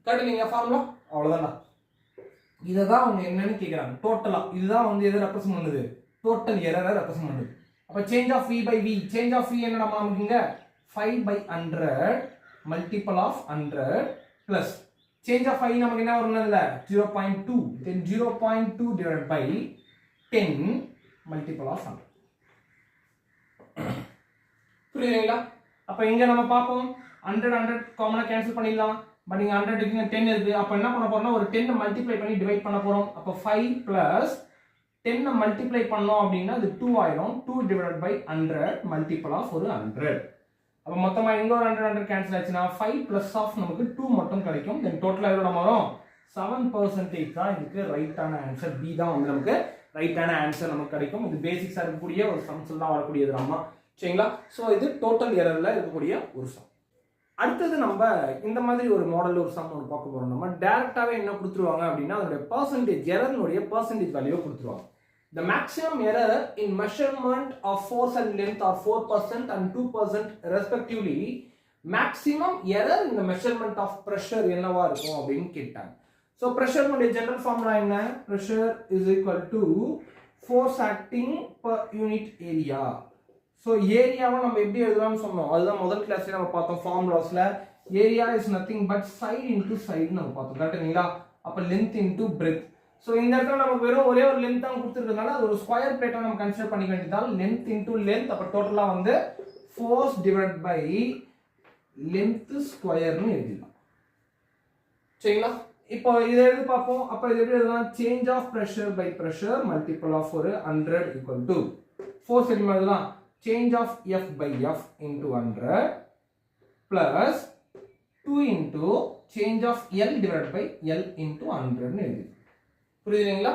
கரெக்ட்டுங்க ஃபார்முலா? அவ்வளவுதான். இததான் அவங்க என்னன்னு கேக்குறாங்க. டோட்டலா இதுதான் வந்து எதை ரெப்ரசன்ட் பண்ணுது? டோட்டல் எரரை ரெப்ரசன்ட் பண்ணுது. அப்ப change of V by V, change of V என்னடா நமக்குங்க 5 by 100 multiple of 100 plus change of I நமக்கு என்ன வரும்ல 0.2, then 0.2 divided by 10 multiple of 100. புரியுதுங்களா? அப்ப இங்க நம்ம பாப்போம் 100 காமனா கேன்சல் பண்ணிடலாம். பட் இங்க 100 இங்க 10 இருக்கு. அப்ப என்ன பண்ண போறோம்னா ஒரு 10 மல்டிப்ளை பண்ணி டிவைட் பண்ண போறோம். அப்ப 5 plus 10 மல்டிப்ளை பண்ணோம் அப்படின்னா அது 2 ஆயிடும். 2 divided by 100 multiple of ஒரு 100. அப்ப மொத்தமா இங்க ஒரு 100 கேன்சல் ஆச்சுனா 5 plus of நமக்கு 2 மட்டும் கிடைக்கும். தென் டோட்டலா எவ்வளவு நம்ம வரும்? 7% தான் இதுக்கு ரைட்டான ஆன்சர். பி தான் வந்து நமக்கு ரைட்டான ஆன்சர் நமக்கு கிடைக்கும். இது பேசிக்ஸா இருக்கக்கூடிய ஒரு சம்ஸ்ல தான் வரக்கூடியது நம்ம. சரிங்களா? சோ இது டோட்டல் எரர்ல இருக்கக்கூடிய ஒரு சம். அடுத்தது நம்ம இந்த மாதிரி ஒரு மாடல் ஒரு சம் ஒன்று பார்க்க போறோம். நம்ம டைரக்டாவே என்ன கொடுத்துருவாங்க அப்படின்னா அதோட பெர்சன்டேஜ் எரர்னுடைய பெர்சன்டேஜ் வேல்யூ கொடுத்துருவாங்க. The maximum error in measurement of force and length are 4% and 2% respectively. Maximum error in the measurement of pressure என்னவா இருக்கும் அப்படின்னு கேட்டாங்க. So pressure உடைய general formula என்ன? Pressure is equal to force acting per unit area. So ஏரியாவை நம்ம எப்படி எழுதலாம்னு சொன்னோம். அதுதான் முதல் கிளாஸ்ல நம்ம பார்த்தோம் ஃபார்முலாஸ்ல. Area is nothing but side into side நம்ம பார்த்தோம். கரெக்ட்டுங்களா? அப்ப length into breadth. So இந்த இடத்துல நமக்கு வெறும் ஒரே ஒரு லென்த் தான் கொடுத்திருக்கிறதுனால அது ஒரு ஸ்கொயர் பிளேட்டா நம்ம கன்சிடர் பண்ணிக்க வேண்டியதால் லென்த் இன்டு லென்த் அப்ப டோட்டலா வந்து ஃபோர்ஸ் டிவைடட் பை லென்த் ஸ்கொயர்னு எழுதிடலாம். சரிங்களா? இப்போ இதை எழுதி பார்ப்போம். அப்ப இது எப்படி எழுதலாம்? Change of pressure by pressure multiple of ஒரு 100 ஈக்குவல் டு ஃபோர்ஸ் எப்படி எழுதலாம்? Change of F by F into 100 plus 2 into change of L divided by L into 100 னு எழுதி. புரியுதுங்களா?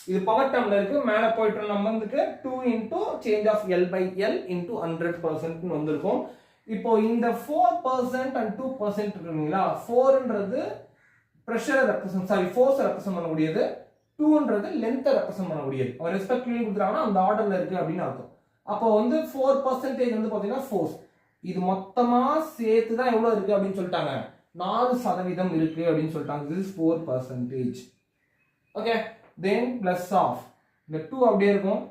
இது பவர் டேர்ம்ல இருக்கு. மேல போயிட்டு நம்ம வந்துட்டு 2 into change of L by L into 100% னு வந்திருக்கும். இப்போ இந்த 4% and 2% இருக்குங்களா? 4ன்றது பிரஷரை ரெப்ரசன்ட் ஃபோர்ஸ் ரெப்ரசன்ட் பண்ணக்கூடியது. 2ன்றது லென்த்தை ரெப்ரசன்ட் பண்ணக்கூடியது. அவர் ரெஸ்பெக்டிவ்லி கொடுத்துறாங்கன்னா அந்த ஆர்டர்ல இருக்கு அப்படின்னு அர்த்தம். அப்போ வந்து 4% வந்து பாத்தீங்கன்னா ஃபோர்ஸ். இது மொத்தமா சேர்த்து தான் எவ்வளவு இருக்கு அப்படின்னு சொல்லிட்டாங்க. 4% இருக்கு அப்படின்னு சொல்லிட்டாங்க. this is 4%. Okay, then plus of இந்த 2 அப்படியே இருக்கும்.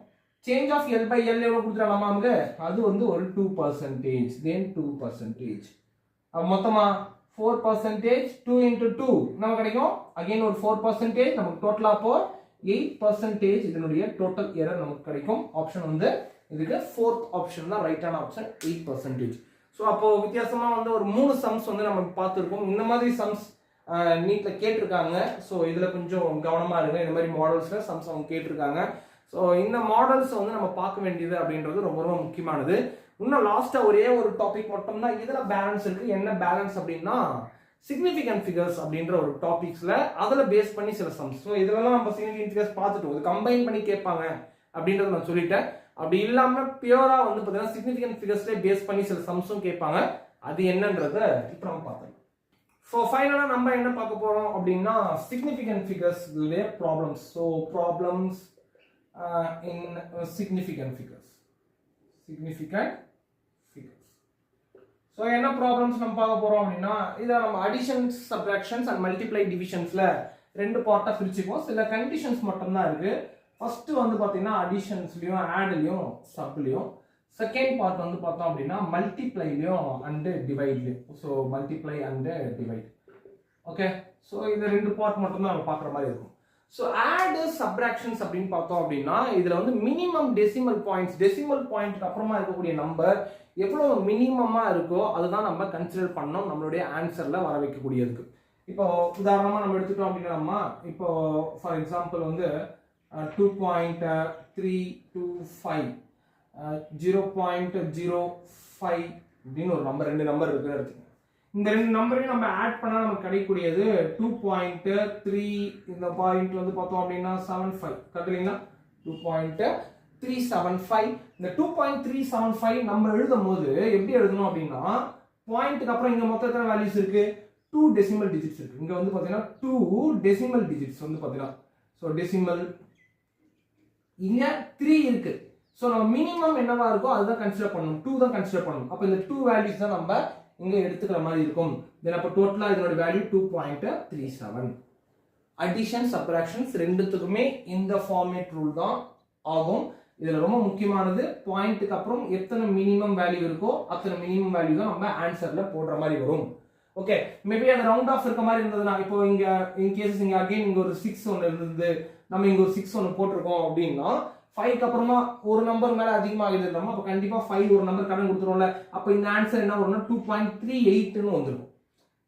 change of L by L எவ்வளவு கொடுத்துறாங்க நமக்கு? அது வந்து ஒரு 2%, then 2%. அப்ப மொத்தமா 4%, 2 into 2 நமக்கு கிடைக்கும். again ஒரு 4%, நமக்கு டோட்டலா அப்போ 8% இதனுடைய டோட்டல் எரர் நமக்கு கிடைக்கும். ஆப்ஷன் வந்து இதுக்கு ஃபோர்த் ஆப்ஷன் தான் ரைட்டான ஆப்ஷன் 8%. ஸோ அப்போ வித்தியாசமா வந்து ஒரு 3 சம்ஸ் வந்து நம்ம பார்த்துருக்கோம். இந்த மாதிரி சம்ஸ் நீட்ல கேட்டிருக்காங்க. ஸோ இதுல கொஞ்சம் கவனமா இருங்க. இந்த மாதிரி மாடல்ஸ்ல சம்ஸ் அவங்க கேட்டிருக்காங்க. ஸோ இந்த மாடல்ஸ் வந்து நம்ம பார்க்க வேண்டியது அப்படின்றது ரொம்ப ரொம்ப முக்கியமானது. இன்னும் லாஸ்டா ஒரே ஒரு டாபிக் மட்டும் தான் இதுல பேலன்ஸ் இருக்கு. என்ன பேலன்ஸ் அப்படின்னா சிக்னிஃபிகன்ட் ஃபிகர்ஸ் அப்படின்ற ஒரு டாபிக்ஸ்ல அதில் பேஸ் பண்ணி சில சம்ஸ். ஸோ இதெல்லாம் நம்ம சிக்னிஃபிகன்ட் ஃபிகர்ஸ் பார்த்துட்டோம். இது கம்பைன் பண்ணி கேட்பாங்க அப்படின்றத நான் சொல்லிட்டேன். அப்படி இல்லாம பியூரா வந்து பார்த்தீங்கன்னா சிக்னிஃபிகன்ட் ஃபிகர்ஸ்லேயே பேஸ் பண்ணி சில சம்ஸும் கேட்பாங்க. அது என்னன்றத இப்போ நம்ம பார்த்தோம். ஸோ ஃபைனலாக நம்ம என்ன பார்க்க போறோம் அப்படின்னா சிக்னிஃபிகன்ட் ஃபிகர்ஸ்லேயே problems. So problems in significant figures. So என்ன ப்ராப்ளம்ஸ் நம்ம பார்க்க போறோம் அப்படின்னா இதில் நம்ம அடிஷன்ஸ், சப்ட்ராக்ஷன்ஸ் அண்ட் மல்டிப்ளை டிவிஷன்ஸ்ல ரெண்டு பார்ட்டாக பிரிச்சுப்போம். சில கண்டிஷன்ஸ் மட்டும்தான் இருக்கு. ஃபர்ஸ்ட் வந்து பார்த்தீங்கன்னா அடிஷன்ஸ்லையும் ஆட்லையும் சப்லையும், செகண்ட் பார்ட் வந்து பார்த்தோம் அப்படின்னா மல்டிப்ளைலையும் அண்டு டிவைட்லையும். So multiply and divide. Okay, so இந்த ரெண்டு பார்ட் மட்டும்தான் நம்ம பார்க்குற மாதிரி இருக்கும். ஸோ ஆட், சப்ட்ராக்ஷன்ஸ் அப்படின்னு பார்த்தோம் அப்படின்னா இதில் வந்து மினிமம் டெசிமல் பாயிண்ட்ஸ், டெசிமல் பாயிண்ட்க்கு அப்புறமா இருக்கக்கூடிய நம்பர் எவ்வளோ மினிமமாக இருக்கோ அதுதான் நம்ம கன்சிடர் பண்ணோம் நம்மளுடைய ஆன்சரில் வர வைக்கக்கூடியதுக்கு. இப்போ உதாரணமாக நம்ம எடுத்துட்டோம் அப்படின்னா இப்போ ஃபார் எக்ஸாம்பிள் வந்து 2.325 0.05 அப்படின்னு ஒரு நம்பர், ரெண்டு நம்பர் இருக்குன்னு எடுத்துக்கோங்க. இந்த ரெண்டு நம்பரையும் நம்ம ஆட் பண்ணால் நமக்கு கிடைக்கக்கூடியது 2.3. இந்த பாயிண்ட் வந்து பார்த்தோம் அப்படின்னா 75 கரெக்டுங்களா? 2.375. இந்த 2.375 நம்ம எழுதும் போது எப்படி எழுதணும் அப்படின்னா பாயிண்ட்டுக்கு அப்புறம் இங்க மொத்தம் எத்தனை வேல்யூஸ் இருக்கு? 2 டெசிமல் டிஜிட்ஸ் இருக்கு. இங்க வந்து பாத்தீங்கன்னா 2 டெசிமல் டிஜிட்ஸ் வந்து பாத்தீங்கன்னா சோ டெசிமல், இங்க 3 இருக்கு. சோ நம்ம மினிமம் என்னவா இருக்கோ அதுதான் கன்சிடர் பண்ணணும், 2 தான் கன்சிடர் பண்ணணும். அப்ப இந்த 2 வேல்யூஸ் தான் நம்ம இங்க எடுத்துக்கிற மாதிரி இருக்கும். தென் அப்ப டோட்டலா இதோட வேல்யூ 2.37. அடிஷன், சப்ட்ராக்ஷன்ஸ் ரெண்டுத்துக்குமே இந்த ஃபார்மேட் ரூல் தான் ஆகும். இதுல ரொம்ப முக்கியமானது பாயிண்ட்டுக்கு அப்புறம் எத்தனை மினிமம் வேல்யூ இருக்கோ அத்தனை மினிமம் வேல்யூ தான் நம்ம ஆன்சர்ல போடுற மாதிரி வரும். ஓகே, மேபி அந்த ரவுண்ட் ஆஃப் இருக்க மாதிரி இருந்ததுன்னா இப்போ இங்க இன் கேஸ் இங்க அகைன் இங்க ஒரு 6 ஒன்று இருந்தது, நம்ம இங்க ஒரு 6 ஒன்று போட்டிருக்கோம் அப்படின்னா 5க்கு அப்புறமா ஒரு நம்பர் மேல அதிகமாக எழுதிருந்தோம். அப்ப கண்டிப்பா 5 ஒரு நம்பர் கடன் கொடுத்துருவோம்ல. அப்ப இந்த ஆன்சர் என்ன வரும்னா 2.38ன்னு வந்துடும்.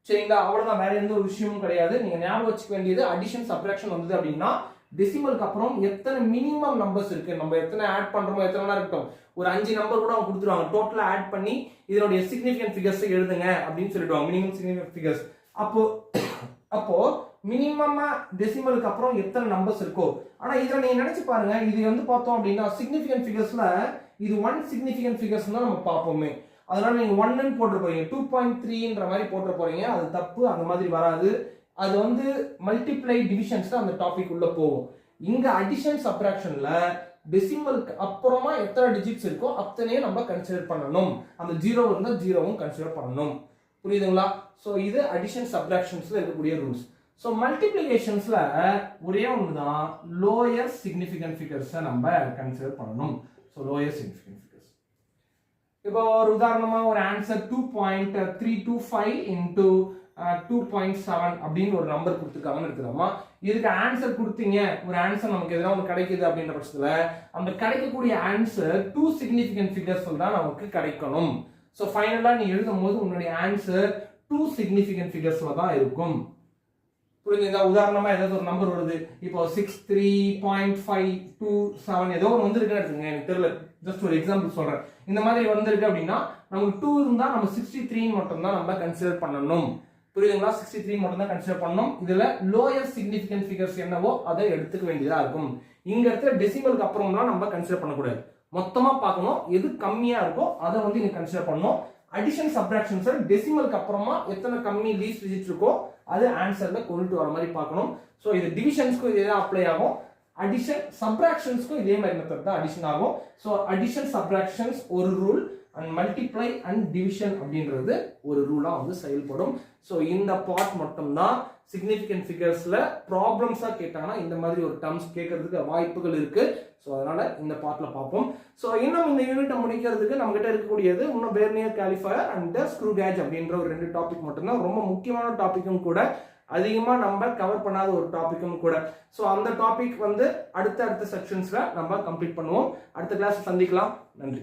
சரிங்களா? அவ்வளவுதான், வேற எந்த ஒரு விஷயமும் கிடையாது. நீங்க ஞாபகம் வச்சுக்க வேண்டியது அடிஷன், சப்ட்ராக்ஷன் வந்தது அப்படின்னா டெசிமலுக்கு அப்புறம் எத்தனை மினிமம் நம்பர்ஸ் இருக்கு, நம்ம எத்தனை ஆட் பண்றோமோ எத்தனை இருக்கட்டும், ஒரு 5 நம்பர் கூட அவங்க கொடுத்துருவாங்க. டோட்டலா ஆட் பண்ணி இதனுடைய சிக்னிஃபிகன்ட் ஃபிகர்ஸ் எழுதுங்க அப்படின்னு சொல்லிடுவாங்க, மினிமம் சிக்னிஃபிகன்ட் ஃபிகர்ஸ். அப்போ மினிமமா டெசிமலுக்கு அப்புறம் எத்தனை நம்பர்ஸ் இருக்கோ. ஆனா இதுல நீங்க நினைச்சு பாருங்க, இது வந்து பார்த்தோம் அப்படின்னா சிக்னிஃபிகன்ட் ஃபிகர்ஸ்ல இது 1 சிக்னிஃபிகன்ட் ஃபிகர்ஸ் தான் நம்ம பார்ப்போமே. அதனால நீங்க 1ன்னு போட்டு போறீங்க, 2.3ன்ற மாதிரி போட்டு போறீங்க. அது தப்பு, அந்த மாதிரி வராது. அது வந்து மல்டிப்ளை டிவிஷன்ஸ் தான் அந்த டாபிக் உள்ள போகும். இங்க அடிஷன், சப்ட்ராக்ஷன்ல டெசிமலுக்கு அப்புறமா எத்தனை டிஜிட்ஸ் இருக்கோ அத்தனையும் நம்ம கன்சிடர் பண்ணணும். அந்த 0 இருந்தா 0வும் கன்சிடர் பண்ணணும். புரியுதுங்களா? சோ இது அடிஷன், சப்ட்ராக்ஷன்ஸ்ல இருக்கக்கூடிய ரூல்ஸ். சோ மல்டிப்ளிகேஷன்ஸ்ல ஒரே ஒன்று தான், லோயர் சிக்னிஃபிகன்ட் ஃபிகர்ஸ் நம்ம கன்சிடர் பண்ணணும். So lower significant figures. இப்போ ஒரு உதாரணமா ஒரு ஆன்சர் 2.325 into 2.7 அப்படின்னு ஒரு நம்பர் கொடுத்துருக்காங்கன்னு எடுத்துக்கலாமா. இதுக்கு ஆன்சர் கொடுத்தீங்க, ஒரு ஆன்சர் நமக்கு எதனா ஒன்று கிடைக்குது அப்படின்ற பட்சத்துல அந்த கிடைக்கக்கூடிய ஆன்சர் 2 சிக்னிஃபிகன்ட் ஃபிகர்ஸ் தான் நமக்கு கிடைக்கணும். ஸோ ஃபைனலா நீ எழுதும் போது உன்னுடைய ஆன்சர் 2 சிக்னிஃபிகன்ட் ஃபிகர்ஸ்ல தான் இருக்கும். புரிஞ்சுங்களா? உதாரணமா ஏதாவது ஒரு நம்பர் வருது, இப்போ 63.527 ஏதோ ஒரு வந்திருக்குன்னு எடுத்துங்க, எனக்கு தெரியல, ஜஸ்ட் ஒரு எக்ஸாம்பிள் சொல்றேன். இந்த மாதிரி வந்திருக்கு அப்படின்னா நமக்கு 2 இருந்தா நம்ம 63 மட்டும் தான் நம்ம கன்சிடர் பண்ணணும். புரியுதுங்களா? 63 மட்டும் தான் கன்சிடர் பண்ணணும். இதுல லோயர் சிக்னிஃபிகன்ட் ஃபிகர்ஸ் என்னவோ அதை எடுத்துக்க வேண்டியதா இருக்கும். இங்க இடத்துல டெசிமலுக்கு அப்புறம்லாம் நம்ம கன்சிடர் பண்ணக்கூடாது, மொத்தமா பார்க்கணும். எது கம்மியா இருக்கோ அதை வந்து நீங்க கன்சிடர் பண்ணணும். அடிஷன், சப்ட்ராக்ஷன்ஸ் டெசிமலுக்கு அப்புறமா எத்தனை கம்மி லீஸ்ட் டிஜிட் இருக்கோ அது ஆன்சர்ல கொண்டு வர மாதிரி பார்க்கணும். ஸோ இது டிவிஷன்ஸ்க்கும் இதே தான் அப்ளை ஆகும், அடிஷன், சப்ட்ராக்ஷன்ஸ்க்கும் இதே மாதிரி மெத்தட் தான் அடிஷன் ஆகும். ஸோ அடிஷன், சப்ட்ராக்ஷன்ஸ் ஒரு rule and multiply and division அப்படின்றது ஒரு ரூலா வந்து செயல்படும். ஸோ இந்த பார்ட் மட்டும்தான் சிக்னிஃபிகன்ட் ஃபிகர்ஸ்ல ப்ராப்ளம்ஸா கேட்டாங்கன்னா இந்த மாதிரி ஒரு டர்ம்ஸ் கேட்கறதுக்கு வாய்ப்புகள் இருக்கு. ஸோ அதனால இந்த பார்ட்ல பார்ப்போம். ஸோ இன்னும் இந்த யூனிட்டை முடிக்கிறதுக்கு நம்ம கிட்ட இருக்கக்கூடியது இன்னும் வெர்னியர் காலிஃபயர் அண்ட் ஸ்க்ரூ கேஜ் அப்படின்ற ஒரு 2 டாபிக் மட்டும்தான், ரொம்ப முக்கியமான டாபிக்கும் கூட, அதிகமா நம்ம கவர் பண்ணாத ஒரு டாபிக்கும் கூட. ஸோ அந்த டாபிக் வந்து அடுத்த செக்ஷன்ஸ்ல நம்ம கம்ப்ளீட் பண்ணுவோம். அடுத்த கிளாஸ் சந்திக்கலாம். நன்றி.